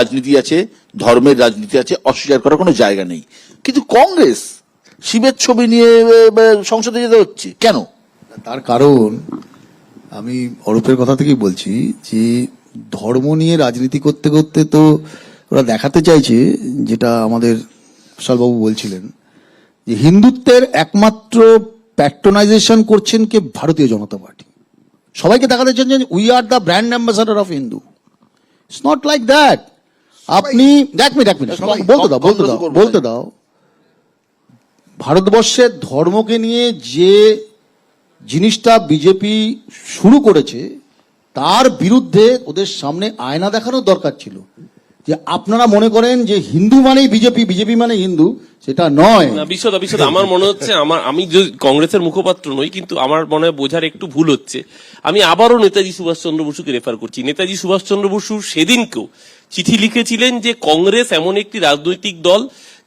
রাজনীতি আছে, ধর্মের রাজনীতি আছে, অস্বীকার করার কোনো জায়গা নেই। কিন্তু কংগ্রেস শিবের ছবি নিয়ে সংসদে যেতে হচ্ছে কেন? তার কারণ আমি অরূপের কথা থেকেই বলছি যে ধর্ম নিয়ে রাজনীতি করতে করতে তো ওরা দেখাতে চাইছে, যেটা আমাদের বিশালবাবু বলছিলেন, যে হিন্দুত্বের একমাত্র প্যাট্রোনাইজেশন করছেন কে? ভারতীয় জনতা পার্টি। সবাইকে দেখাতে চান যে we are the brand ambassador of Hindu. It's not like that. আপনি বলতে দাও ভারতবর্ষের ধর্মকে নিয়ে যে জিনিসটা বিজেপি শুরু করেছে তার বিরুদ্ধে ওদের সামনে আয়না দেখানোর দরকার ছিল। যে আপনারা মনে করেন যে হিন্দু মানেই বিজেপি, বিজেপি মানে হিন্দু, সেটা নয়। বিশদ আমার মনে হচ্ছে, আমি কংগ্রেসের মুখপাত্র নই, কিন্তু আমার মনে হয় বোঝার একটু ভুল হচ্ছে। আমি আবারও নেতাজি সুভাষচন্দ্র বসুকে রেফার করছি। নেতাজি সুভাষচন্দ্র বসু সেদিনকেও চিঠি লিখেছিলেন যে কংগ্রেস এমন একটি রাজনৈতিক দল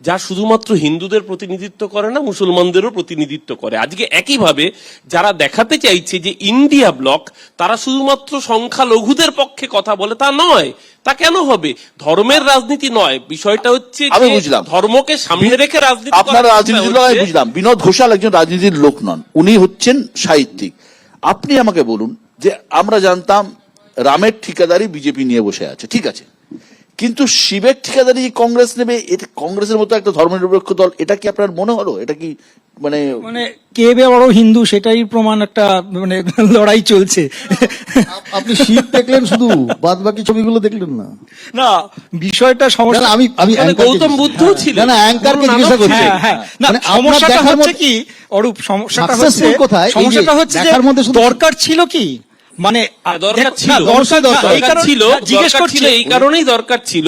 যা শুধুমাত্র হিন্দুদের প্রতিনিধিত্ব করে না, মুসলমানদেরও প্রতিনিধিত্ব করে। আজকে একইভাবে যারা দেখাতে চাইছে যে ইন্ডিয়া ব্লক তারা শুধুমাত্র সংখ্যালঘুদের পক্ষে কথা বলে, তা নয়। তা কেন হবে? ধর্মের রাজনীতি নয়, বিষয়টা হচ্ছে আমি বুঝলাম ধর্মকে সামনে রেখে রাজনীতি। আপনার রাজনীতি নয় বুঝলাম। বিনোদ ঘোষাল একজন রাজনীতির লোক নন, উনি হচ্ছেন সাহিত্যিক। আপনি আমাকে বলুন যে আমরা জানতাম রামের ঠিকাদারি বিজেপি নিয়ে বসে আছে, ঠিক আছে, কিন্তু শিবের ঠিকাদারি কংগ্রেস নেবে, এটা কংগ্রেসের মতো একটা ধর্মনিরপেক্ষ দল, এটা কি আপনার মনে হলো? এটা কি মানে কে বড় হিন্দু সেটাই প্রমাণ, একটা মানে লড়াই চলছে। আপনি শিব দেখলেন শুধু, বাদ বাকি ছবিগুলো দেখলেন না? না, বিষয়টা সমস্যা। আমি গৌতম বুদ্ধ ছিল না, অ্যাঙ্কারকে জিজ্ঞাসা করছি। সমস্যাটা হচ্ছে কি অরূপ, সমস্যাটা হচ্ছে যে দরকার ছিল কি, মানে এই কারণেই দরকার ছিল,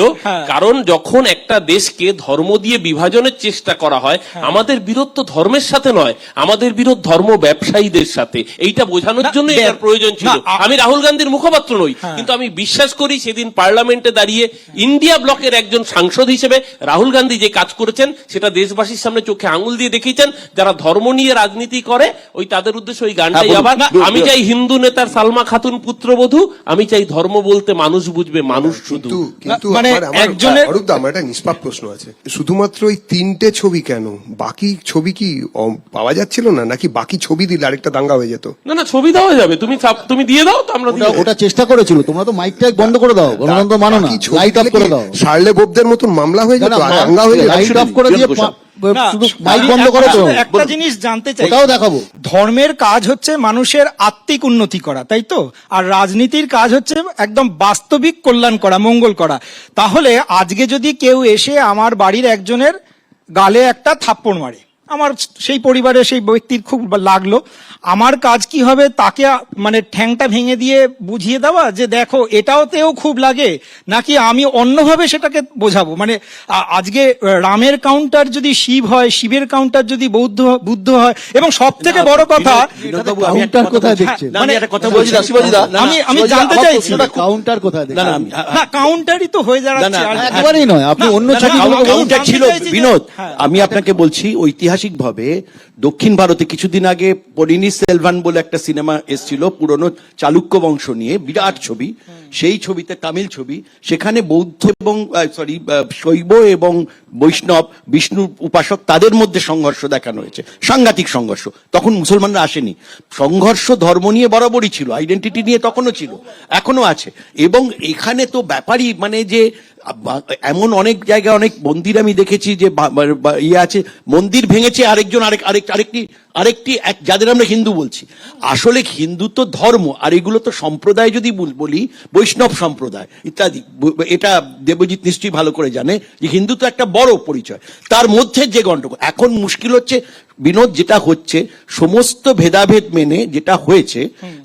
কারণ যখন একটা দেশকে ধর্ম দিয়ে বিভাজনের চেষ্টা করা হয়, আমাদের বিরোধ তো ধর্মের সাথে নয়, আমাদের বিরোধ ধর্ম ব্যবসায়ীদের সাথে। এইটা বোঝানোর জন্য এটার প্রয়োজন ছিল। আমি রাহুল গান্ধীর মুখপাত্র নই, কিন্তু আমি বিশ্বাস করি সেদিন পার্লামেন্টে দাঁড়িয়ে ইন্ডিয়া ব্লকের একজন সাংসদ হিসেবে রাহুল গান্ধী যে কাজ করেছেন সেটা দেশবাসীর সামনে চোখে আঙুল দিয়ে দেখিয়েছেন। যারা ধর্ম নিয়ে রাজনীতি করে ওই তাদের উদ্দেশ্যে ওই গানটাই আবার, আমি চাই হিন্দু নেতার সালমা খাতুন পুত্রবধূ, আমি চাই ধর্ম বলতে মানুষ বুঝবে মানুষ শুধু। মানে একজনের আমার একটা নিষ্পাপ প্রশ্ন আছে, শুধুমাত্র ওই 3টে ছবি কেন? বাকি ছবি কি পাওয়া যাচ্ছিল না, নাকি বাকি ছবি দিলে আরেকটা দাঙ্গা হয়ে যেত? না, ছবি দেওয়া যাবে, তুমি দিয়ে দাও তো আমরা ওটা চেষ্টা করেছিল। তোমরা তো মাইক টাইক বন্ধ করে দাও, গণতন্ত্র মানো না, লাইট অফ করে দাও। শার্লে বোবদের মতন মামলা হয়ে যেত, দাঙ্গা হয়ে যেত। লাইট অফ করে দিয়ে মাইক বন্ধ করে দাও। একটা জিনিস জানতে চাই, ওটাও দেখাবো। ধর্মের কাজ হচ্ছে মানুষের আত্মিক উন্নতি করা, তাই তো? আর রাজনীতির কাজ হচ্ছে একদম বাস্তবিক কল্যাণ করা, মঙ্গল করা। তাহলে আজকে যদি কেউ এসে আমার বাড়ির একজনের গালে একটা থাপ্পড় মারে, আমার সেই পরিবারে সেই ব্যক্তির খুব লাগলো, আমার কাজ কি হবে? তাকে মানে ঠ্যাংটা ভেঙে দিয়ে বুঝিয়ে দেওয়া যে দেখো এটাওতেও খুব লাগে, নাকি আমি অন্যভাবে সেটাকে বোঝাবো? মানে আজকে রামের কাউন্টার যদি শিব হয়, শিবের কাউন্টার যদি বুদ্ধ হয়, এবং সব থেকে বড় কথা কাউন্টার কোথায় দেখছেন? আমি জানতে চাইছি কাউন্টার কোথায় দেখছেন? না, কাউন্টারই তো হয়ে যাচ্ছে। একেবারেই নয়, আপনি অন্য ছবি কাউন্টার ছিল। বিনোদ, আমি আপনাকে বলছি ঐতিহাসিকভাবে দক্ষিণ ভারতে কিছুদিন আগে পরিণী সেলভান বলে একটা সিনেমা এসেছিল পুরনো চালুক্য বংশ নিয়ে, বিরাট ছবি। সেই ছবিতে, তামিল ছবি, সেখানে বৌদ্ধ এবং শৈব এবং বৈষ্ণব, বিষ্ণু উপাসক, তাদের মধ্যে সংঘর্ষ দেখানো হয়েছে, সাংঘাতিক সংঘর্ষ। তখন মুসলমানরা আসেনি। সংঘর্ষ ধর্ম নিয়ে বরাবরই ছিল, আইডেন্টিটি নিয়ে তখনও ছিল, এখনো আছে। এবং এখানে তো ব্যাপারই মানে যে এমন অনেক জায়গায় অনেক মন্দির আমি দেখেছি যে ইয়ে আছে, মন্দির ভেঙেছে আরেকজন আরেকটি যাদের আমরা হিন্দু বলছি। আসলে হিন্দু তো ধর্ম, আর এগুলো তো সম্প্রদায়। যদি বলি বৈষ্ণব সম্প্রদায় ইত্যাদি, এটা দেবজিৎ নিশ্চয়ই ভালো করে জানে যে হিন্দু তো একটা বড় পরিচয়, তার মধ্যে যে গন্ডগোল। এখন মুশকিল হচ্ছে বিনোদ, যেটা হচ্ছে সমস্ত ভেদাভেদ মেনে যেটা হয়েছে,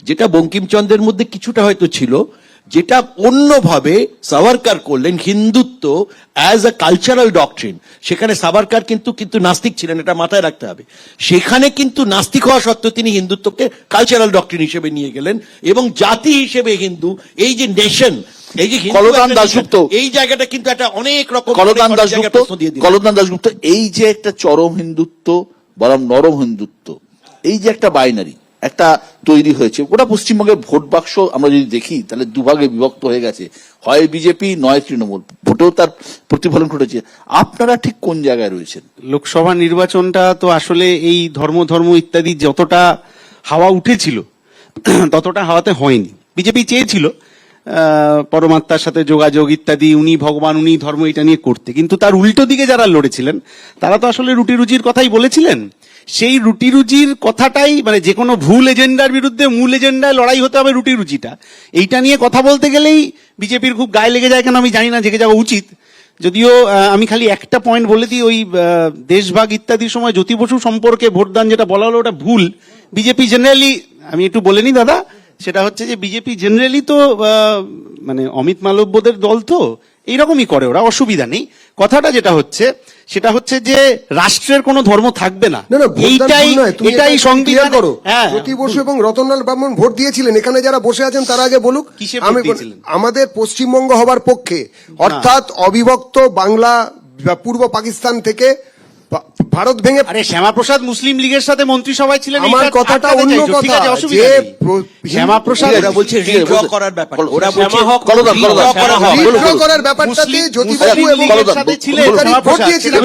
যেটা বঙ্কিমচন্দ্রের মধ্যে কিছুটা হয়তো ছিল, যেটা অন্যভাবে সাভারকার করলেন Hindutva as a cultural doctrine. সেখানে সাভারকার কিন্তু নাস্তিক ছিলেন, এটা মাথায় রাখতে হবে। সেখানে কিন্তু নাস্তিক হওয়া সত্ত্বেও তিনি হিন্দুত্বকে কালচারাল ডকট্রিন হিসেবে নিয়ে গেলেন, এবং জাতি হিসেবে হিন্দু, এই যে নেশন, এই যে কলদান দাশগুপ্ত, এই জায়গাটা কিন্তু একটা অনেক রকম কলদান দাশগুপ্ত এই যে একটা চরম হিন্দুত্ব বরং নরম হিন্দুত্ব, এই যে একটা বাইনারি, একটা তৈরি হয়েছে, ওটা পশ্চিমবঙ্গের ভোট বাক্স আমরা যদি দেখি তাহলে দুভাগে বিভক্ত হয়ে গেছে, হয় বিজেপি নয় তৃণমূল, ভোটেও তার প্রতিফলন ঘটেছে। আপনারা ঠিক কোন জায়গায় রয়েছেন? লোকসভা নির্বাচনটা তো আসলে এই ধর্ম ইত্যাদি যতটা হাওয়া উঠেছিল ততটা হাওয়াতে হয়নি। বিজেপি চেয়েছিল পরমাত্মার সাথে যোগাযোগ ইত্যাদি, উনি ভগবান উনি ধর্ম, এটা নিয়ে করতে, কিন্তু তার উল্টো দিকে যারা লড়েছিলেন তারা তো আসলে রুটি রুজির কথাই বলেছিলেন। সেই রুটি রুজির কথাটাই, মানে যে কোনো ভুল এজেন্ডার বিরুদ্ধে মূল এজেন্ডায় লড়াই হতে হবে রুটি রুজিটা, এইটা নিয়ে কথা বলতে গেলেই বিজেপির খুব গায়ে লেগে যায়। কেন আমি জানি না, জেগে যাওয়া উচিত। যদিও আমি খালি একটা পয়েন্ট বলে দিই, ওই দেশভাগ ইত্যাদির সময় জ্যোতি বসু সম্পর্কে ভোটদান যেটা বলা হলো ওটা ভুল। বিজেপি জেনারেলি, আমি একটু বলে নিই দাদা, সেটা হচ্ছে যে বিজেপি জেনারেলি তো মানে অমিত মালব্যদের দল তো এইরকমই করে, ওরা অসুবিধা নেই। কথাটা যেটা হচ্ছে সেটা হচ্ছে যে রাষ্ট্রের কোনো ধর্ম থাকবে না, না, ভোটদান এইটাই ভুল নয়, তুমি এটাই এটা সংবিধান clear করো। হ্যাঁ, জ্যোতি বসু এবং রতনলাল ব্রাহ্মণ ভোট দিয়েছিলেন, এখানে যারা বসে আছেন তারা আগে বলুক। কিসে ভোট দিয়েছিলেন? আমাদের পশ্চিমবঙ্গ হবার পক্ষে, অর্থাৎ অবিভক্ত বাংলা বা পূর্ব পাকিস্তান থেকে ভারত ভেঙে। আরে শ্যামাপ্রসাদ মুসলিম লীগের সাথে মন্ত্রিসভায় ছিলেন, আমার এইটা কথাটা আটকাতে অন্য চাইছো, ঠিক কথা, আছে, অসুবিধা যে নেই। শ্যামাপ্রসাদ ওরা বলছে রিড্র করার ব্যাপার, ওরা বলছে কলকাতা withdraw করার ব্যাপারটাতে জ্যোতিবাবু এবং সাথে ছিলেন, ভোট দিয়েছিলেন,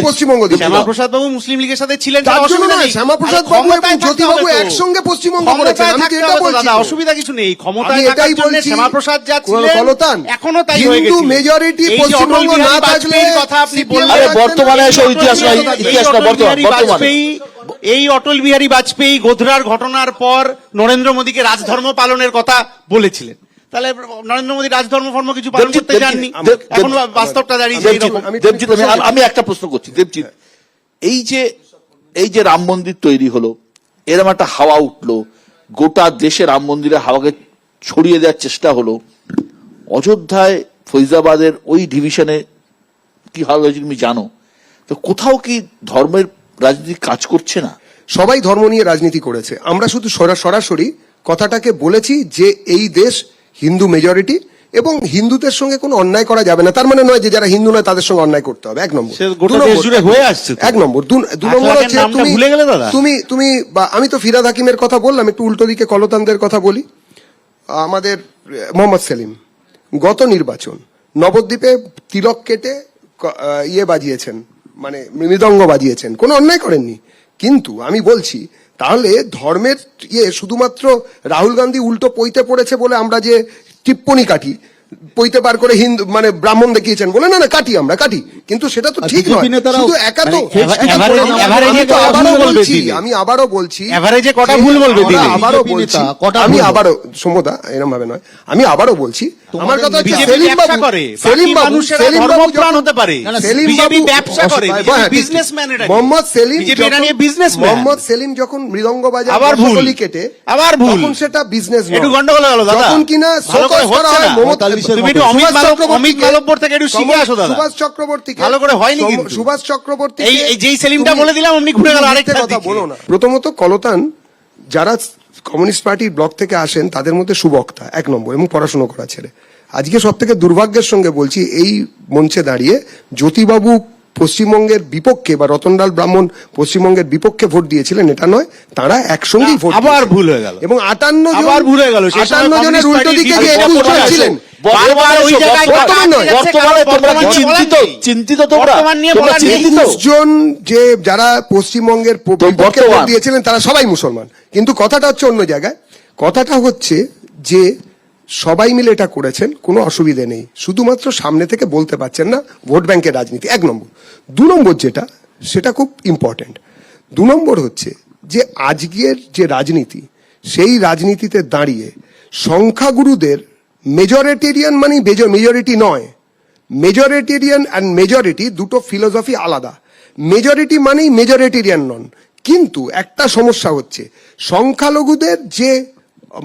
পশ্চিমবঙ্গ দিয়েছিল। শ্যামাপ্রসাদ বাবু মুসলিম লীগের সাথে ছিলেন, তার জন্য অসুবিধা নয়, নেই। শ্যামাপ্রসাদ আরে বাবু এবং ক্ষমতায় থাকতে জ্যোতিবাবু হবে তো। একসঙ্গে পশ্চিমবঙ্গ করেছেন, ক্ষমতায় আমি তো থাকতে এটা হবে তো বলছি। দাদা, অসুবিধা কিছু নেই। আমি ক্ষমতায় এটাই থাকার জন্য বলছি। শ্যামাপ্রসাদ যা ছিলেন কলতান, এখনো তাই হিন্দু হয়ে গেছিলেন। majority এই যে পশ্চিমবঙ্গ অটল বিহারী না থাকলে বাজপেয়ীর কথা আপনি CPM বললেন, আরে বর্তমানে এসব ইতিহাস নয়, ইতিহাস না, এই অটল বিহারী বাজপেয়ী গোধরার ঘটনার পর নরেন্দ্র মোদীকে রাজধর্ম পালনের কথা বলেছিলেন। তাহলে নরেন্দ্র মোদী রাজধর্ম ফর্ম কিছু পালন করতে যাননি, এখন বাস্তবটা দাঁড়িয়েছে এইরকম। দেবজিৎ, আমি একটা প্রশ্ন করছি দেবজিৎ, এই যে রাম মন্দির তৈরি হলো, এরকম একটা হাওয়া উঠলো, গোটা দেশে রাম মন্দিরের হাওয়াকে ছড়িয়ে দেওয়ার চেষ্টা হলো, অযোধ্যায় ফৈজাবাদের ওই ডিভিশনে কি হাওয়া হয়েছে তুমি জানো, তো কোথাও কি ধর্মের রাজনীতি কাজ করছে না? সবাই ধর্ম নিয়ে রাজনীতি করেছে, আমরা শুধু সরাসরি কথাটাকে বলেছি যে এই দেশ হিন্দু মেজরিটি এবং হিন্দুদের সঙ্গে কোনো অন্যায় করা যাবে না। তার মানে নয় যে যারা হিন্দু নয় তাদের সঙ্গে অন্যায় করতে হবে, এক নম্বর। সে গোটা দেশ জুড়ে হয়ে আসছে তো। এক নম্বর। দু নম্বর হচ্ছে নামটা ভুলে গেলে দাদা? তুমি বা আমি তো ফিরাদ হাকিমের কথা বললাম, একটু উল্টো দিকে কলতানদের কথা বলি। আমাদের মোহাম্মদ সেলিম গত নির্বাচন নবদ্বীপে তিলক কেটে ইয়ে বাজিয়েছেন, মানে মৃদঙ্গ বাজিয়েছেন, কোনো অন্যায় করেননি। কিন্তু আমি বলছি তাহলে ধর্মের শুধুমাত্র রাহুল গান্ধী উল্টো পইতে পড়েছে বলে আমরা যে টিপ্পনি কাটি, পইতে পার করে হিন্দু মানে ব্রাহ্মণ দেখিয়েছেন বলে, না কাটি, আমরা কাটি, কিন্তু সেটা তো ঠিক নয়। শুধু একা তো আমি আবারও বলছি, এভারেজে কটা ভুল বলবে দিনে? আবারও বলছি, আমি আবারও সমদা এরকম ভাবে নয়, আমি আবারও বলছি, আমার কথা হচ্ছে সেলিম বাবু, ধর্মপ্রাণ হতে পারে, সেলিম বিজেপি বাবু ব্যবসা করে, businessman, businessman. Mohammad Selim businessman যখন মৃদঙ্গ বাজায় আবার ভুল, রসগোল্লা কেটে, আবার ভুল, তখন সেটা বিজনেস একটু গন্ডগোল হলো দাদা। যখন কিনা ভালো করে শোকজ করা হচ্ছে হয় না। মমতা, তুমি একটু অমিত মালব্যর থেকে একটু শিখে আসো দাদা। সুভাষ চক্রবর্তী ভালো করে হয়নি কিন্তু। সুভাষ চক্রবর্তী এই যেই সেলিমটা বলে দিলাম অমনি ঘুরে গেল আরেকটা কথা দিকে। বলো না। প্রথমত কলতান যারা কমিউনিস্ট পার্টির ব্লক থেকে আসেন তাদের মধ্যে সুবক্তা এক নম্বর এবং পড়াশোনা করা ছেলে। আজকে সব থেকে দুর্ভাগ্যের সঙ্গে বলছি, এই মঞ্চে দাঁড়িয়ে জ্যোতিবাবু পশ্চিমবঙ্গের বিপক্ষে বা রতনলাল ব্রাহ্মণ পশ্চিমবঙ্গের বিপক্ষে ভোট দিয়েছিলেন এটা নয়, তারা একসঙ্গেই ভোট আবার দিয়েছিলেন। ভুল হয়ে গেল এবং 58 আবার ভুল হয়ে গেল। 58 জনের উল্টো দিকে যে 21 জন ছিলেন, বারবার ওই জায়গায় বর্তমান নয়, বর্তমান চিন্তিত তোমরা, বর্তমান নিয়ে তোমরা বলার নেই। চিন্তিত? 21 জন যে যারা পশ্চিমবঙ্গের বিপক্ষে ভোট দিয়েছিলেন তারা সবাই মুসলমান, কিন্তু কথাটা হচ্ছে অন্য জায়গায়। কথাটা হচ্ছে যে সবাই মিলে এটা করেছেন, কোনো অসুবিধে নেই, শুধুমাত্র সামনে থেকে বলতে পারছেন না ভোট ব্যাংকের রাজনীতি, এক নম্বর। 2 নম্বর যেটা, সেটা খুব ইম্পর্টেন্ট। 2 নম্বর হচ্ছে যে আজকের যে রাজনীতি, সেই রাজনীতিতে দাঁড়িয়ে সংখ্যাগুরুদের মেজরিটেরিয়ান মানে মেজরিটি নয়, মেজরিটেরিয়ান অ্যান্ড মেজরিটি দুটো ফিলোসফি আলাদা। মেজরিটি মানেই মেজরিটেরিয়ান নন, কিন্তু একটা সমস্যা হচ্ছে সংখ্যালঘুদের যে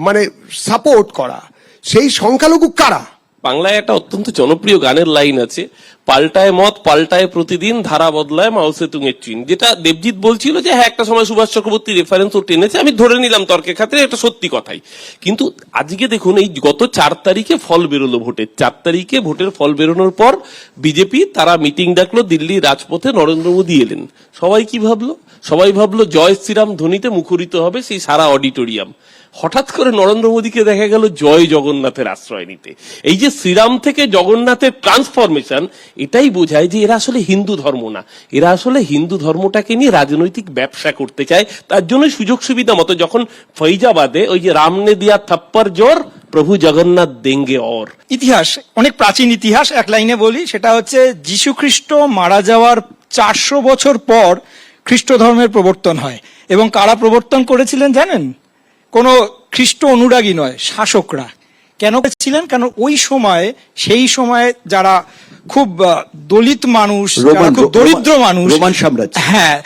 মানে সাপোর্ট করা, সেই সংখ্যালঘু কারা? বাংলায় একটা অত্যন্ত জনপ্রিয় গানের লাইন আছে, পাল্টায় মত পাল্টায় প্রতিদিন, ধারা বদলায় মাও সেতুং এর চিন। যেটা দেবজিৎ বলছিল যে হ্যাঁ একটা সময় সুভাষ চক্রবর্তী রেফারেন্স ও টেনেছে, আমি ধরে নিলাম তর্কের খাতিরে, এটা সত্যি কথাই। কিন্তু আজকে দেখুন, এই গত 4 তারিখে ফল বেরোলো ভোটের, 4 তারিখে ভোটের ফল বেরোনোর পর বিজেপি তারা মিটিং ডাকলো দিল্লি রাজপথে, নরেন্দ্র মোদী এলেন। সবাই কি ভাবলো? সবাই ভাবলো জয় শ্রীরাম ধ্বনিতে মুখরিত হবে সেই সারা অডিটোরিয়াম। হঠাৎ করে নরেন্দ্র মোদীকে দেখা গেল জয় জগন্নাথের আশ্রয় নিতে। এই যে শ্রীরাম থেকে জগন্নাথের ট্রান্সফরমেশন, এটাই বোঝায় যে এরা আসলে হিন্দু ধর্ম না, এরা আসলে হিন্দু ধর্মটাকে নিয়ে রাজনৈতিক ব্যবসা করতে চায়। তার জন্য সুযোগ সুবিধা মতো যখন ফৈজাবাদে ওই যে রামনে দিয়া থাপ্পর জোর প্রভু জগন্নাথ দেঙ্গে অর। ইতিহাস অনেক প্রাচীন ইতিহাস, এক লাইনে বলি, সেটা হচ্ছে যীশু খ্রিস্ট মারা যাওয়ার 400 বছর পর খ্রিস্ট ধর্মের প্রবর্তন হয়। এবং কারা প্রবর্তন করেছিলেন জানেন? কোনো খ্রিস্ট অনুরাগী নয়, শাসকরা। কেন করেছিলেন? কারণ ওই সময়, সেই সময়ে যারা খুব দলিত মানুষ, যারা খুব দরিদ্র মানুষ, রোমান সাম্রাজ্য, হ্যাঁ,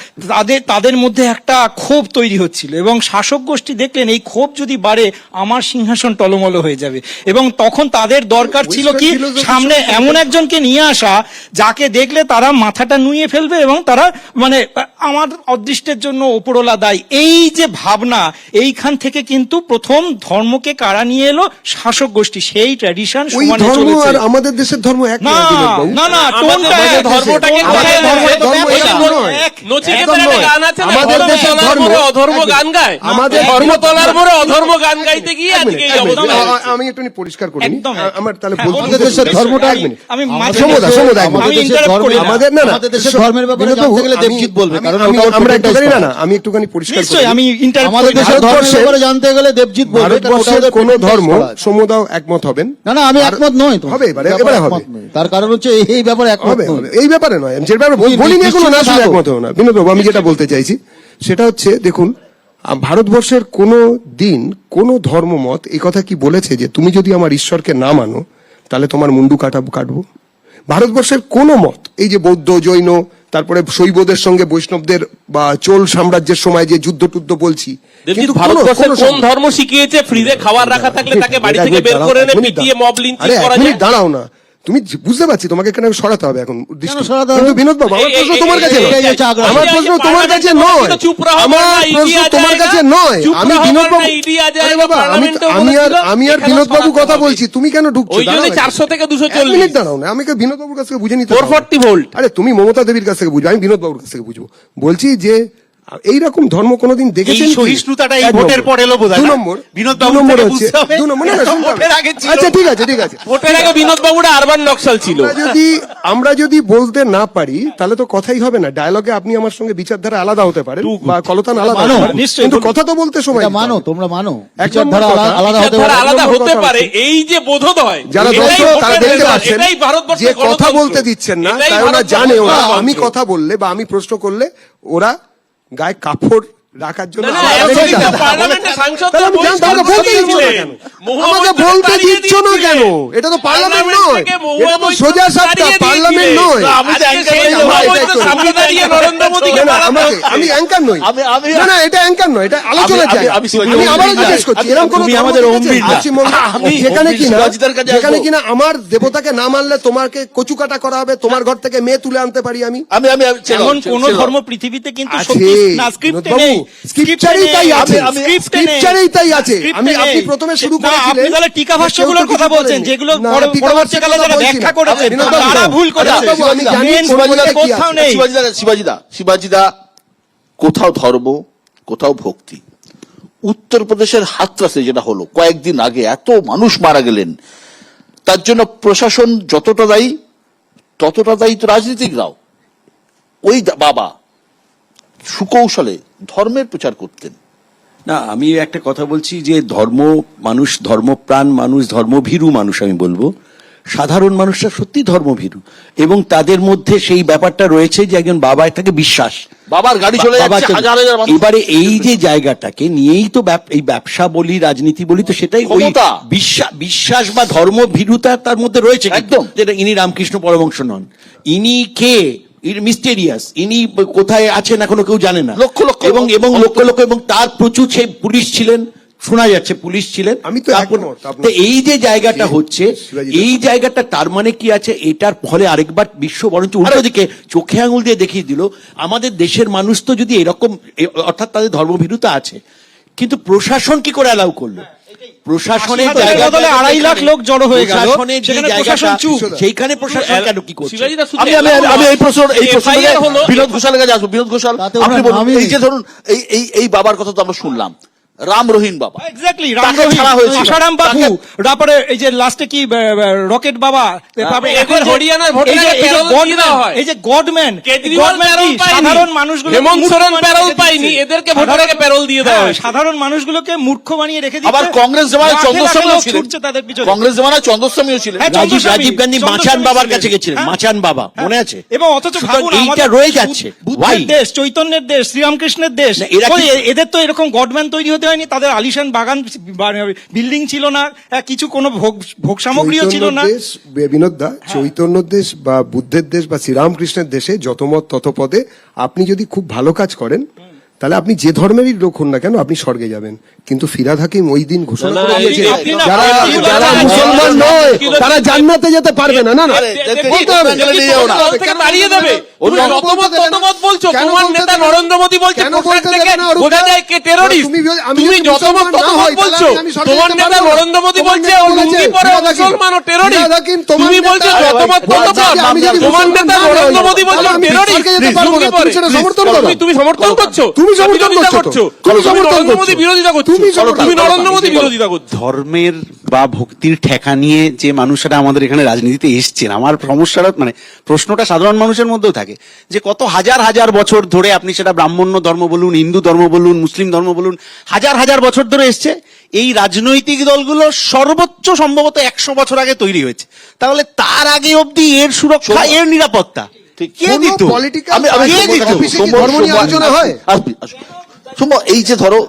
তাদের মধ্যে একটা ক্ষোভ তৈরি হচ্ছিল এবং শাসক গোষ্ঠী দেখলেন এই ক্ষোভ যদি বাড়ে আমার সিংহাসন টলমল হয়ে যাবে। এবং তখন তাদের দরকার ছিল কি, সামনে এমন একজনকে নিয়ে আসা যাকে দেখলে তারা মাথাটা নুয়ে ফেলবে এবং তারা মানে আমার অদৃষ্টের জন্য ওপরওয়ালা দায়ী, এই যে ভাবনা, এইখান থেকে কিন্তু প্রথম ধর্মকে কারা নিয়ে এলো? শাসক গোষ্ঠী। সেই ট্র্যাডিশন ওই সমানে ধর্ম চলেছে। আর আমাদের দেশের ধর্ম এক না নয়, বিনোদ বাবু। না না, টোনটা আমাদের এক। ধর্মটাকে আমাদের ধর্ম ওই এক নয়। নচিকেতার একদম একটা নয়। গান আছে না, আমাদের ধর্ম দেশের তলার ধর্ম মোড়ে অধর্ম একদম। গান গায়, আমাদের ধর্ম ধর্ম- তলার মোড়ে অধর্ম গান গাইতে গিয়ে এক মিনিট, আজকে এই এক মিনিট, অবস্থা হয়েছে। আমি একটু পরিষ্কার করি একদম এক। আমার তাহলে হ্যাঁ, বলতে আমাদের দেশের ধর্মটা এক মিনিট। আমি সমদা, সমদা, এক মিনিট। আমি interrupt করি না। আমাদের না না আমাদের দেশের ধর্মের ব্যাপারে বিনোদ জানতে বাবু, গেলে আমি- দেবজিৎ বলবে, আমি- কারণ আমি- ওটা ওর আমরা প্রত্যেকটা একটুখানি না স্তর। না আমি একটুখানি পরিষ্কার করি। নিশ্চয়ই আমি interrupt আমাদের করি না। দেশের ধর্মের ভারতবর্ষের- ব্যাপারে জানতে গেলে দেবজিৎ বলবে, কারণ ওটা ভারতবর্ষের ওদের কোন প্রত্যেকটা ধর্ম স্তর আছে। সমদাও একমত হবেন না না, আমি একমত নই তো। হবে, এবারে ব্যাপারে হবে। একমত নই। তার কারণ হচ্ছে এই ব্যাপারে একমত হবে নই। হবে। এই ব্যাপারে নয়, আমি যে ব্যাপারে তুমি বলিনি এখনো, না নিশ্চিত শুধু থাকো। একমত হবো না। বিনোদ বাবু, আমি যেটা বলতে চাইছি সেটা হচ্ছে, দেখুন, ভারতবর্ষের কোনো দিন কোনো ধর্মমত এই কথা কি বলেছে যে তুমি যদি আমার ঈশ্বরকে না মানো তাহলে তোমার মুন্ডু কাটবো? ভারতবর্ষের কোনো মত, এই যে বৌদ্ধ, জৈন, তারপরে শৈবদের সঙ্গে বৈষ্ণবদের বা চোল সাম্রাজ্যের সময় যে যুদ্ধ টুদ্ধ বলছি, দেবজিৎ, কিন্তু ভারতবর্ষের কোন কোনো- ধর্ম শিখিয়েছে ফ্রিতে খাবার রাখা থাকলে তাকে বাড়ি থেকে বের করে এনে পিটিয়ে মব লিঞ্চিং আরে করা এক মিনিট যায়? দাঁড়াও না, তুমি বুঝতে পারছি তোমাকে এখানে সরাতে হবে এখন দৃষ্টি। সরাতে হবে? কিন্তু বিনোদ বাবু, আমার প্রশ্ন তোমার কাছে নয়। এই হচ্ছে আগ্রহ। আমার প্রশ্ন তোমার কাছে নয়। চুপ রাহো, আমার না, প্রশ্ন ইডিয়া তোমার জায়গা, কাছে নয়। চুপ আমি রাহো, বিনোদ না, বাবু, ইডিয়া আরে জায়গা, বাবা, পার্লামেন্টেও আমি আর বলেছিল, বিনোদ বাবু এখানে কথা সরাতে বলছি, হবে। তুমি কেন ঢুকছো? ওই জন্য দাঁড়াও না। 400 থেকে এক 240 মিনিট দাঁড়াও না, আমাকে বিনোদ বাবুর কাছ থেকে বুঝে নিতে 440 ভোল্ট। আরে তুমি মমতা দেবীর কাছ থেকে বুঝবে, আমি বিনোদ বাবুর কাছ থেকে বুঝবো। বলছি যে এইরকম ধর্ম কোনোদিন দেখেছেন এই কি? সহিষ্ণুতাটা এই এক ভোটের নম্বর। পর এলো বোধহয়, দু না? নম্বর, বিনোদ দু বাবুর নম্বর থেকে হচ্ছে, বুঝতে হবে। দু নম্বর, না, না, শুনতে হবে। ভোটের আগে ছিল। আচ্ছা ঠিক আছে, ঠিক আছে। ভোটের আগে বিনোদ বাবুরা আরবান নকশাল ছিল। আমরা যদি বলতে না পারি তাহলে তো কথাই হবে না। ডায়ালগে আপনি আমার সঙ্গে বিচারধারা আলাদা হতে পারে বা কলতান আলাদা মানো, হতে পারে, নিশ্চয়ই, কিন্তু বলুন। কথা তো বলতে সময় এটা দিতে মানো, হবে। তোমরা মানো, এক বিচারধারা নম্বর কথা, আলাদা হতে বিচারধারা পারে। আলাদা নম্বর হতে কথা পারে, হচ্ছে, এই যে বোধোদয়, যারা এটাই দর্শক তারা ভোটের দেখতে রেজাল্ট, পাচ্ছেন এটাই ভারতবর্ষের যে কথা গণতন্ত্র। বলতে দিচ্ছেন না, এটাই তাই ওরা ভারতবর্ষের জানে ওরা গণতন্ত্র। আমি কথা বললে বা আমি প্রশ্ন করলে ওরা গায়ে কাপড় রাখার জন্য না, না, আমার এতদিন আলোচনা তো করে। পার্লামেন্টের সাংসদরা তাহলে আমি জানতাম, আমাকে বলতে দিচ্ছ না কেন? আমাকে বলতে দিচ্ছ না কেন? এটা তো পার্লামেন্ট নয়, এটা তো সোজা সাপটা পার্লামেন্ট নয়। আমি তো আজকে সেই মহাবৈঠক সামনে দাঁড়িয়ে নরেন্দ্র মোদীকে না, না, আমি অ্যাঙ্কার নই। না, না, এটা অ্যাঙ্কার নয়, এটা আলোচনার জায়গা। আমি আমি আবারও জিজ্ঞেস করছি, এরকম কোনো তুমি ধর্ম আমাদের দেখেছেন? অম্বির না। পশ্চিমবঙ্গে যেখানে কিনা শিবাজিদার কাছে যেখানে আসবো। কিনা আমার দেবতাকে না মানলে তোমাকে কচুকাটা করা হবে, তোমার ঘর থেকে মেয়ে তুলে আনতে পারি আমি? এমন কোন ধর্ম পৃথিবীতে কিন্তু আছে, সত্যি না, স্ক্রিপ্টে বিনোদ নেই, বাবু, স্ক্রিপ্টারেই তাই আছে, স্ক্রিপ্টে নেই। স্ক্রিপ্টারেই তাই আছে। স্ক্রিপ্টে আপনি নেই। প্রথমে শুরু না, করেছিলেন আপনি তাহলে টিকা ভাষ্যগুলোর কেউ তো কথা কিছু বলছেন, বলেনি। যেগুলো না, টিকা পরবর্তীকালে ভাষ্যের যারা কথা ব্যাখ্যা বলছি না। করেছেন বিনোদ বাবু, তারা ভুল আচ্ছা, করেছে। বাবু, আমি জানি Main শিবাজিদা বইতে কি কোথাও আছে। নেই। শিবাজিদা কোথাও ধর্ম, কোথাও ভক্তি। উত্তরপ্রদেশের হাতরাসে যেটা হলো কয়েকদিন আগে, এত মানুষ মারা গেলেন, তার জন্য প্রশাসন যতটা দায়ী ততটা দায়ী তো রাজনীতিকরাও। ওই বাবা সুকৌশলে ধর্মের প্রচার করতেন। না, আমি একটা কথা বলছি যে মানুষ ধর্মপ্রাণ মানুষ, ধর্মভীরু মানুষ আমি বলবো। সাধারণ মানুষরা সত্যি ধর্মভীরু এবং তাদের মধ্যে সেই ব্যাপারটা রয়েছে যে একজন বাবা এটাকে বিশ্বাস। বাবার গাড়ি চলে যাচ্ছে, হাজার হাজার মানুষ। এবারে এই যে জায়গাটাকে নিয়েই তো এই ব্যবসা বলি, রাজনীতি বলি, তো সেটাই ওই ক্ষমতা। বিশ্বাস বা ধর্মভীরুতা তার মধ্যে রয়েছে একদম। যেটা ইনি রামকৃষ্ণ পরমহংস নন। ইনি কে? মিস্টেরিয়াস। ইনি কোথায় আছেন এখনো কেউ জানে না। লক্ষ লক্ষ এবং লক্ষ লক্ষ এবং তার প্রচুর সেই পুলিশ ছিলেন, শোনা যাচ্ছে পুলিশ ছিলেন। আমি তো তারপর- একমত আপনার। তো এই যে জায়গাটা হচ্ছে, শিবাজি এই জায়গাটা তার মানে কি আছে, এটার ফলে আরেকবার বিশ্ব বরঞ্চ উল্টো দিকে চোখে আঙুল দিয়ে দেখিয়ে দিল আমাদের দেশের মানুষ তো যদি এরকম অর্থাৎ তাদের ধর্মভীরুতা আছে, কিন্তু প্রশাসন কি করে অ্যালাউ করলো? প্রশাসনের 80,000 এর বদলে 2.5 লাখ লোক জড়ো হয়ে গেল, প্রশাসনের যে সেখানে জায়গাটা, প্রশাসন চুপ। সেইখানে প্রশাসন কেন কি করছে? শিবাজীদা শুধু আমি এই প্রশ্ন FIR হলো- বিনোদ ঘোষালের কাছে আসবো। বিনোদ ঘোষাল, তাতে আপনি ওনার বলুন, নামই এই যে ধরুন এই বাবার কথা তো আমরা শুনলাম, রাম রহিম বাবা, এক্স্যাক্টলি তাকে ছাড়া হয়েছিল। আশারাম বাবু, তারপরে এই যে লাস্টে কি রকেট বাবা, তারপরে এদের এখন যে- হরিয়ানার ভোটে এই যে- এই যে প্যারোল দিয়ে দেওয়া হয়। এই যে গডম্যান, কেজরিওয়াল প্যারোল পায়নি, সাধারণ মানুষগুলো হেমন্ত সোরেন প্যারোল পায়নি, এদেরকে ভোটের আগে প্যারোল দিয়ে দেওয়া হয়েছে। সাধারণ মানুষগুলোকে মূর্খ বানিয়ে রেখে দিচ্ছে। আবার কংগ্রেস জমানায় লাখে লাখে চন্দ্রস্বামীও লোক ছিলেন, ছুটছে তাদের পিছনে। কংগ্রেস জমানায় চন্দ্রস্বামীও ছিলেন। হ্যাঁ, চন্দ্রস্বামী, রাজীব গান্ধী মাচান চন্দ্রস্বামী বাবার ছিলেন। কাছে গেছিলেন, হ্যাঁ। মাচান বাবা, মনে আছে? এবং অথচ সুতরাং ভাবুন, এইটা আমাদের রয়ে যাচ্ছে। বুদ্ধের Why? দেশ, চৈতন্যের দেশ, শ্রীরামকৃষ্ণের দেশ, না, এরা কি- এদের তো এরকম গডম্যান তৈরি হতে হয়নি, তাদের আলিশান বাগান বিল্ডিং ছিল না, কিছু কোনো ভোগ সামগ্রীও ছিল না। চৈতন্য দেশ, বিনোদ দা, চৈতন্য দেশ বা বুদ্ধের দেশ বা শ্রীরামকৃষ্ণের দেশে যত মত তত পদে, আপনি যদি খুব ভালো কাজ করেন তাহলে আপনি যে ধর্মেরই লোক হন না কেন আপনি স্বর্গে যাবেন। কিন্তু ফিরহাদ হাকিম ওই দিন ঘোষণা না, করে দিয়েছে, আপনি না- যারা আপনি যারা বলেন, মুসলমান নয় তারা জান্নাতে যেতে পারবে না। না না, আরে, বলতে হবে। নিয়ে যাও না। দল থেকে তাড়িয়ে দেবে। তুমি কেন যত বলতে মত দেবে তত না? মত বলছো, কেন তোমার বলতে নেতা দেবে না? নরেন্দ্র মোদী বলছে কেন পোশাক বলতে দেবে থেকে না, অরূপ? বোঝা যায় কে টেরোরিস্ট। আমি তুমি যদি যত মত মুসলমান তত না মত হই, বলছো, তাহলে আমি সরকারে তোমার যেতে নেতা পারবো না। নরেন্দ্র মোদী তোমার বলছে নেতা ও বলেছে, লুঙ্গি পরে ফিরহাদ হাকিম, মুসলমান ও টেরোরিস্ট। ফিরহাদ হাকিম, তোমার তুমি নেতা- বলছো যত মত তত বলছে মত। যে আমি যদি তোমার মুসলমান নেতা না হই, নরেন্দ্র মোদী বলছে তাহলে আমি টেরোরিস্ট, সরকারে যেতে পারবো না। তুমি সেটা সমর্থন করো। তুমি সমর্থন করছো, তুমি সমর্থন বিরোধিতা করছো। করছো, তুমি তুমি সমর্থন নরেন্দ্র করছো। মোদী বিরোধিতা করছো, তুমি সমর্থন তুমি করছো। নরেন্দ্র মোদী বিরোধিতা করছো। ধর্মের বা ভক্তির ঠেকা নিয়ে যে মানুষেরা আমাদের এখানে রাজনীতিতে এসছেন, আমার সমস্যাটা মানে প্রশ্নটা সাধারণ মানুষের মধ্যেও থাকে যে কত হাজার হাজার বছর ধরে, আপনি সেটা ব্রাহ্মণ্য ধর্ম বলুন, হিন্দু ধর্ম বলুন, মুসলিম ধর্ম বলুন, হাজার হাজার বছর ধরে এসছে। এই রাজনৈতিক দলগুলো সর্বোচ্চ সম্ভবত 100 বছর আগে তৈরি হয়েছে। তাহলে তার আগে অবধি এর সুরক্ষা, এর নিরাপত্তা কে কোনো দিত? political আমি party কে দিত? অফিসে কি ধর্ম নিয়ে আলোচনা হয়?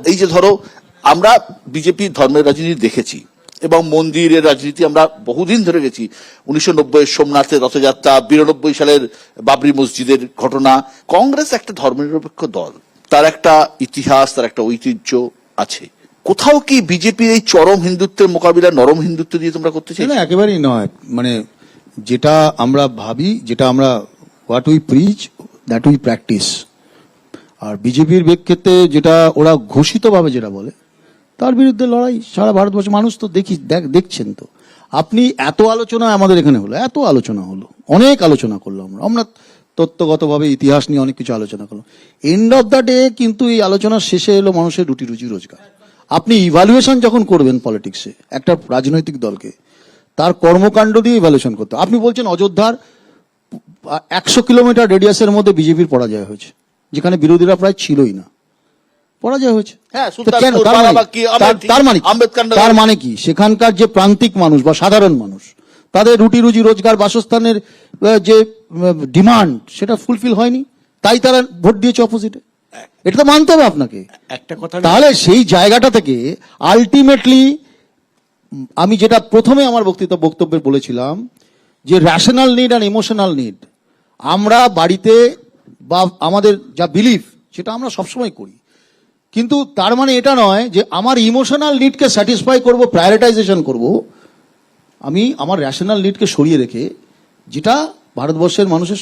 এই যে ধরো আমরা বিজেপি ধর্মের রাজনীতি দেখেছি এবং মন্দিরের রাজনীতি আমরা বহুদিন ধরে গেছি। 1990 সোমনাথের রথযাত্রা, 92 সালের বাবরি মসজিদের ঘটনা। কংগ্রেস একটা ধর্মনিরপেক্ষ দল, তার একটা ইতিহাস, তার একটা ঐতিহ্য আছে। কোথাও কি বিজেপির এই চরম হিন্দুত্বের মোকাবিলা নরম হিন্দুত্ব দিয়ে তোমরা করতে চাই? না, একেবারেই নয়। মানে যেটা আমরা ভাবি, যেটা আমরা what we preach that we practise. আর বিজেপির ক্ষেত্রে যেটা ওরা ঘোষিতভাবে যেটা বলে, তার বিরুদ্ধে লড়াই সারা ভারতবর্ষের মানুষ তো দেখছেন তো। আপনি এত আলোচনা আমাদের এখানে হলো, এত আলোচনা হলো, অনেক আলোচনা করলাম আমরা তত্ত্বগতভাবে ইতিহাস নিয়ে অনেক কিছু আলোচনা করলাম। এন্ড অফ দ্য ডে কিন্তু এই আলোচনার শেষে এলো মানুষের রুটি রুজি রোজগার। আপনি ইভ্যালুয়েশন যখন করবেন পলিটিক্সে একটা রাজনৈতিক দলকে, তার কর্মকাণ্ড দিয়ে ইভ্যালুয়েশন করতে। আপনি বলছেন অযোধ্যার 100 কিলোমিটার রেডিয়াসের মধ্যে বিজেপির পরাজয় হয়েছে, যেখানে বিরোধীরা প্রায় ছিলই না, পরাজয় হয়েছে। হ্যাঁ, তো সুলতানপুর, কেন? বারাবাঁকি, আমেঠি, আম্বেদকর তার মানে কি সেখানকার যে প্রান্তিক মানুষ বা সাধারণ মানুষ, তাদের রুটি রুজি রোজগার, বাসস্থানের যে ডিমান্ড, সেটা ফুলফিল হয়নি, তাই তারা ভোট দিয়েছে অপোজিটে। এটা তো মানতে হবে আপনাকে। একটা কথা তাহলে সেই জায়গাটা থেকে আলটিমেটলি আমি যেটা প্রথমে আমার বক্তব্যে বলেছিলাম, যে রেশনাল নিড আর ইমোশনাল নিড, আমরা বাড়িতে বা আমাদের যা বিলিফ সেটা আমরা সবসময় করি, কিন্তু তার মানে এটা নয় যে আমার ইমোশনাল নিডকে স্যাটিসফাই করব, প্রায়োরিটাইজেশন করব আমি আমার রেশনাল নিডকে সরিয়ে রেখে, যেটা ভারতবর্ষের মানুষের,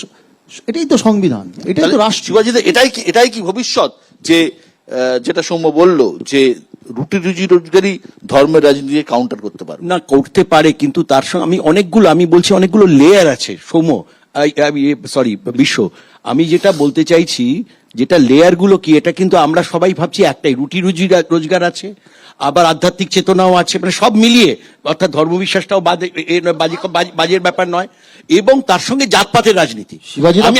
এটাই তো সংবিধান, এটাই তো রাষ্ট্র। শিবাজিদা, এটাই কি ভবিষ্যৎ? যে যেটা সৌম্য বললো, যে রুটি রুজি রোজগারই ধর্মের রাজনীতিকে কাউন্টার করতে পারবে না, করতে পারে, কিন্তু তার সঙ্গে আমি বলছি অনেকগুলো লেয়ার আছে সৌম্য, সরি বিশ্ব, আমি যেটা বলতে চাইছি, যেটা লেয়ার গুলো কি, এটা কিন্তু আমরা সবাই ভাবছি একটাই, রুটি রুজি রোজগার আছে, আবার আধ্যাত্মিক চেতনাও আছে, মানে সব মিলিয়ে, অর্থাৎ ধর্মবিশ্বাসটাও বাজের ব্যাপার নয়, এবং তার সঙ্গে জাতপাতের রাজনীতি। আমি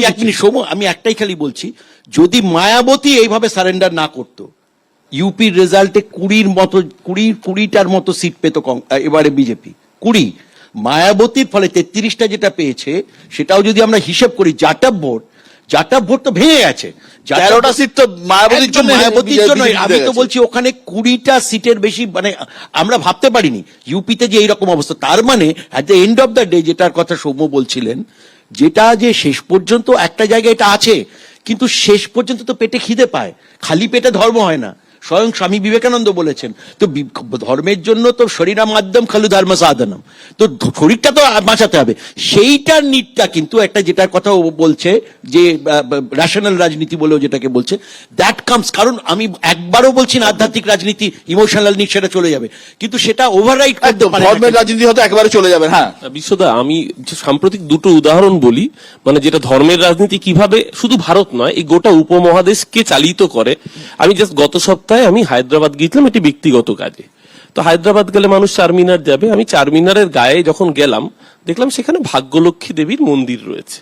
এক মিনিট সৌম্য, আমি একটাই খালি বলছি, যদি মায়াবতী এইভাবে সারেন্ডার না করতো, ইউপির রেজাল্টে 20টার মতো সিট পেত এবারে বিজেপি, 20। মায়াবতীর ফলে 33টা যেটা পেয়েছে, সেটাও যদি আমরা হিসেব করি, জাটাব ভোট তো ভেঙে গেছে। 13টা সিট তো মায়াবতীর জন্য, আমি তো বলছি ওখানে 20টা সিটের বেশি, মানে আমরা ভাবতে পারিনি ইউপিতে যে এইরকম অবস্থা। তার মানে at the end of the day, যেটার কথা সৌম্য বলছিলেন, যেটা যে শেষ পর্যন্ত একটা জায়গায় এটা আছে, কিন্তু শেষ পর্যন্ত তো পেটে খিদে পায়, খালি পেটে ধর্ম হয় না। স্বয়ং স্বামী বিবেকানন্দ বলেছেন। তো ধর্মের জন্য তো শরীরা মাধ্যম খালু ধর্ম সাধনম, তো শরীরটা তো বাঁচাতে হবে। সেইটার নিটটা কিন্তু একটা, যেটার কথা ও বলছে যে রেশনাল রাজনীতি বলেও যেটাকে বলছে, দ্যাট কামস, কারণ আমি একবারও বলছি না আধ্যাত্মিক রাজনীতি ইমোশনাল নিট সেটা চলে যাবে, কিন্তু সেটা ওভাররাইড করতে পারে না। ধর্মের রাজনীতি হয়তো একেবারে চলে যাবেন। হ্যাঁ, বিশ্বদা, আমি যে সাম্প্রতিক দুটো উদাহরণ বলি, মানে যেটা ধর্মের রাজনীতি কিভাবে শুধু ভারত নয় এই গোটা উপমহাদেশকে চালিত করে। আমি জাস্ট গত সপ্তাহে আমি হায়দ্রাবাদ গিয়েছিলাম একটি ব্যক্তিগত কাজে। তো হায়দ্রাবাদ গেলে মানুষ চারমিনার যাবে, আমি চারমিনারের গায়ে যখন গেলাম দেখলাম সেখানে ভাগ্যলক্ষ্মী দেবীর মন্দির রয়েছে।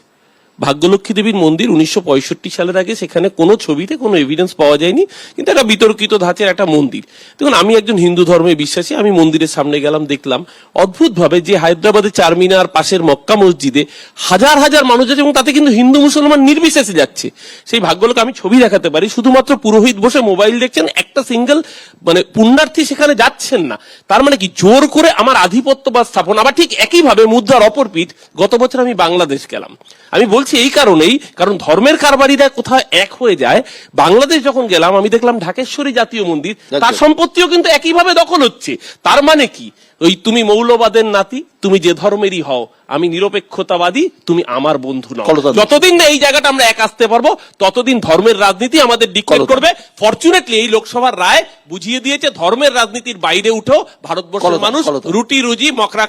ভাগ্যলক্ষ্মী দেবীর মন্দির 1965 সালের আগে সেখানে কোনো ছবিতে কোনো এভিডেন্স পাওয়া যায়নি, কিন্তু একটা বিতর্কিত ধাঁচের একটা মন্দির। দেখুন, আমি একজন হিন্দু ধর্মে বিশ্বাসী, আমি মন্দিরের সামনে গেলাম, দেখলাম অদ্ভুত ভাবে যে হায়দ্রাবাদের চারমিনার পাশের মক্কা মসজিদে হাজার হাজার মানুষ আছে এবং তাতে কিন্তু হিন্দু মুসলমান নির্বিশেষে যাচ্ছে। সেই ভাগ্যলক্ষ্মী, আমি ছবি দেখাতে পারি, শুধুমাত্র পুরোহিত বসে মোবাইল দেখছেন, একটা সিঙ্গেল মানে পুণ্যার্থী সেখানে যাচ্ছেন না। তার মানে কি জোর করে আমার আধিপত্যবাদ স্থাপন। আবার ঠিক একইভাবে মুদ্রার অপর পিঠ, গত বছর আমি বাংলাদেশ গেলাম। আমি বলছি এই কারণেই, কারণ ধর্মের কারবারিরা কোথাও এক হয়ে যায়। বাংলাদেশ যখন গেলাম আমি দেখলাম ঢাকেশ্বরী জাতীয় মন্দির, তার সম্পত্তিও কিন্তু একইভাবে দখল হচ্ছে। তার মানে কি, ওই তুমি মৌলবাদের নাতি, তুমি যে ধর্মেরই হও, আমি নিরপেক্ষতাবাদী, তুমি আমার বন্ধু নও। যতদিন না এই জায়গাটা আমরা এক আসতে পারবো ততদিন ধর্মের রাজনীতি আমাদের ডিক্টেট করবে। ফরচুনেটলি এই লোকসভার রায় বুঝিয়ে দিয়েছে ধর্মের রাজনীতির বাইরে উঠো, ভারতবর্ষের মানুষ রুটি রুজি মকরা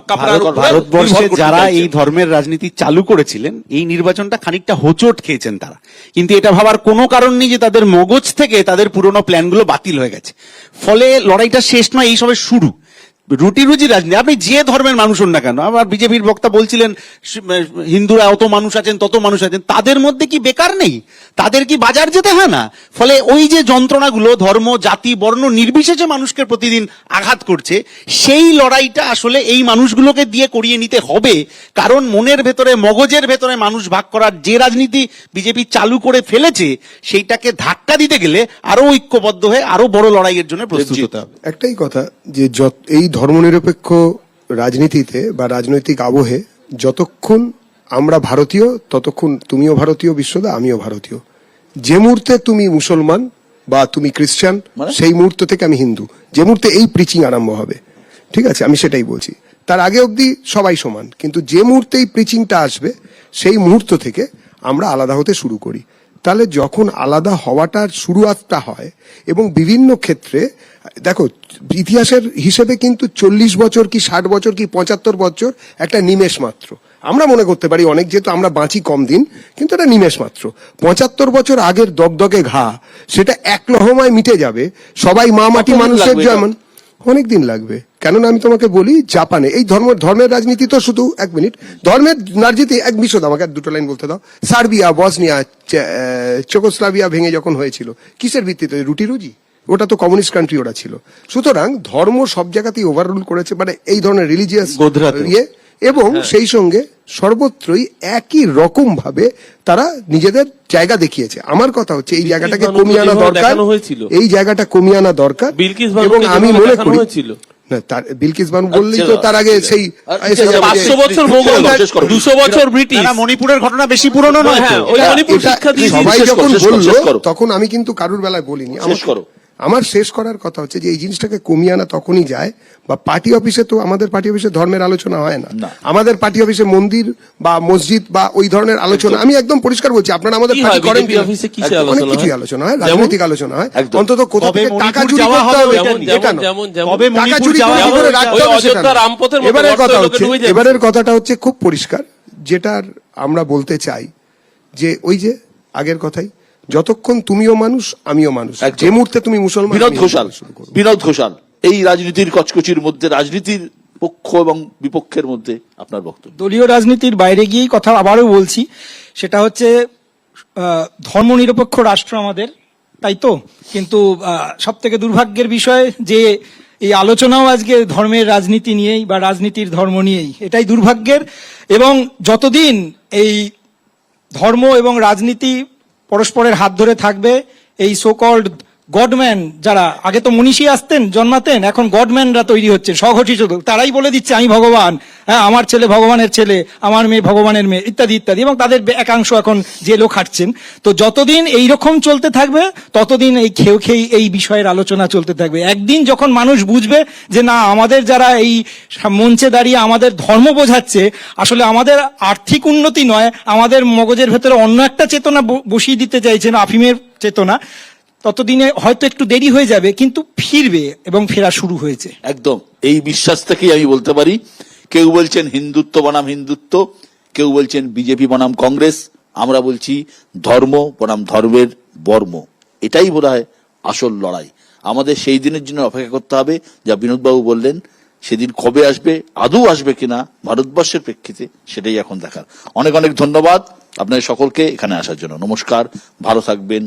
কাপড়ার উপরে ভারতবর্ষে নির্ভর করতে যারা চাইছে। এই ধর্মের রাজনীতি চালু করেছিলেন, এই নির্বাচনটা খানিকটা হোঁচট খেয়েছেন তারা, কিন্তু এটা ভাবার কোনো কারণ নেই যে তাদের মগজ থেকে তাদের পুরনো প্ল্যানগুলো বাতিল হয়ে গেছে। ফলে লড়াইটা শেষ নয়, এই সবে শুরু। রুটি রুজি রাজনীতি, আপনি যে ধর্মের মানুষ হন না কেন, আবার বিজেপির বক্তা বলছিলেন হিন্দুরা অত মানুষ আছেন তত মানুষ আছেন, তাদের মধ্যে কি বেকার নেই? তাদের কি বাজার যেতে হয় না? ফলে ওই যে যন্ত্রণাগুলো ধর্ম জাতি বর্ণ নির্বিশেষে মানুষকে প্রতিদিন আঘাত করছে, সেই লড়াইটা আসলে এই মানুষগুলোকে দিয়ে করিয়ে নিতে হবে। কারণ মনের ভেতরে মগজের ভেতরে মানুষ ভাগ করার যে রাজনীতি বিজেপি চালু করে ফেলেছে, সেইটাকে ধাক্কা দিতে গেলে আরো ঐক্যবদ্ধ হয়ে আরো বড় লড়াইয়ের জন্য প্রস্তুত হতে হবে। একটাই কথা, যে এই ধর্মনিরপেক্ষ রাজনীতিতে বা রাজনৈতিক আবহে যতক্ষণ আমরা ভারতীয় ততক্ষণ তুমিও ভারতীয় বিশ্বদা, আমিও ভারতীয়। যে মুহূর্তে তুমি মুসলমান বা তুমি খ্রিস্টান, সেই মুহূর্ত থেকে আমি হিন্দু। যে মুহূর্তে এই প্রিচিং আরম্ভ হবে, ঠিক আছে, আমি সেটাই বলছি, তার আগে অবধি সবাই সমান, কিন্তু যে মুহূর্তে এই প্রিচিংটা আসবে সেই মুহূর্ত থেকে আমরা আলাদা হতে শুরু করি। তাহলে যখন আলাদা হওয়াটার শুরুয়াতটা হয়, এবং বিভিন্ন ক্ষেত্রে দেখো ইতিহাসের হিসেবে কিন্তু 40 বছর কি 60 বছর কি 75 বছর একটা নিমেষ মাত্র। আমরা মনে করতে পারি অনেক, যেহেতু আমরা বাঁচি কম দিন, কিন্তু এটা নিমেষ মাত্র। 75 বছর আগের দগদগে ঘা সেটা এক লহমায় মিটে যাবে। সবাই মা মাটি মানুষের যেমন, অনেক দিন লাগবে। কেননা আমি তোমাকে বলি, জাপানে এই ধর্মের রাজনীতি তো শুধু, এক মিনিট, ধর্মের রাজনীতি এক বিশদ, আমাকে দুটো লাইন বলতে দাও। সার্বিয়া, বসনিয়া, চেকোস্লোভাকিয়া ভেঙে যখন হয়েছিল, কিসের ভিত্তিতে? রুটি রুজি। ওটা তো কমিউনিস্ট কান্ট্রি ওটা ছিল। সুতরাং ধর্ম সব জায়গাতেই ওভাররুল করেছে, মানে এই ধরনের রিলিজিয়াস ইয়ে, এবং সেই সঙ্গে সর্বত্রই একই রকম ভাবে তারা নিজেদের জায়গা দেখিয়েছে। আমার কথা হচ্ছে এই জায়গাটাকে কমিয়ে আনা দরকার, এই জায়গাটা কমিয়ে আনা দরকার। এবং আমি মনে করি না, তার বিলকিস বানু বললেই তো তার আগে সেই 500 বছর মোগল, 200 বছর ব্রিটিশ। মণিপুরের ঘটনা বেশি পুরনো নয়। সবাই যখন বললো তখন আমি কিন্তু কারুর বেলায় বলিনি। আমার শেষ করার কথা হচ্ছে যে এই জিনিসটাকে কমিয়ে আনা তখনই যায়, বা পার্টি অফিসে তো, আমাদের পার্টি অফিসে ধর্মের আলোচনা হয় না। আমাদের পার্টি অফিসে মন্দির বা মসজিদ বা ওই ধরনের আলোচনা, আমি একদম পরিষ্কার বলছি, আপনারা আমাদের পার্টি করেন অনেক কিছু আলোচনা হয়, রাজনৈতিক আলোচনা হয়, অন্তত কোথাও থেকে টাকা চুরি করতে হবে এটা নয়। টাকা চুরি করে রাখতে হবে সেটা নয়। এবারের কথাটা হচ্ছে খুব পরিষ্কার, যেটার আমরা বলতে চাই যে ওই যে আগের কথাই, যতক্ষণ তুমিও মানুষ আমিও মানুষ, যে মুহূর্তে তুমি মুসলমান। বিনোদ ঘোষাল, এই রাজনীতির কচকচির মধ্যে, রাজনীতির পক্ষ এবং বিপক্ষের মধ্যে আপনার বক্তব্য। দলীয় রাজনীতির বাইরে গিয়েই কথা আবারও বলছি, সেটা হচ্ছে ধর্মনিরপেক্ষ রাষ্ট্র আমাদের, তাই তো, কিন্তু সব থেকে দুর্ভাগ্যের বিষয় যে এই আলোচনাও আজকে ধর্মের রাজনীতি নিয়েই বা রাজনীতির ধর্ম নিয়েই, এটাই দুর্ভাগ্যের। এবং যতদিন এই ধর্ম এবং রাজনীতি পরস্পরের হাত ধরে থাকবে, এই সো কল্ড গডম্যান যারা, আগে তো মনীষী আসতেন জন্মাতেন, এখন গডম্যানরা তৈরি হচ্ছে, স্বঘোষিত, তারাই বলে দিচ্ছে আমি ভগবান, হ্যাঁ আমার ছেলে ভগবানের ছেলে, আমার মেয়ে ভগবানের মেয়ে, ইত্যাদি ইত্যাদি, এবং তাদের একাংশ এখন জেলও খাটছেন। তো যতদিন এই রকম চলতে থাকবে ততদিন এই খেয়ে এই বিষয়ের আলোচনা চলতে থাকবে। একদিন যখন মানুষ বুঝবে যে না, আমাদের যারা এই মঞ্চে দাঁড়িয়ে আমাদের ধর্ম বোঝাচ্ছে, আসলে আমাদের আর্থিক উন্নতি নয়, আমাদের মগজের ভেতরে অন্য একটা চেতনা বসিয়ে দিতে চাইছেন, আফিমের চেতনা, ততদিনে হয়তো একটু দেরি হয়ে যাবে, কিন্তু ফিরবে এবং ফেরা শুরু হয়েছে। একদম এই বিশ্বাস থেকেই আমি বলতে পারি। কেউ বলছেন হিন্দুত্ব বনাম হিন্দুত্ব, কেউ বলছেন বিজেপি বনাম কংগ্রেস, আমরা বলছি ধর্ম বনাম ধর্মের বর্ম। এটাই বোধহয় আসল লড়াই। আমাদের সেই দিনের জন্য অপেক্ষা করতে হবে, যা বিনোদবাবু বললেন, সেদিন কবে আসবে, আদৌ আসবে কিনা ভারতবর্ষের প্রেক্ষিতে, সেটাই এখন দেখার। অনেক অনেক ধন্যবাদ আপনাদের সকলকে এখানে আসার জন্য। নমস্কার, ভালো থাকবেন।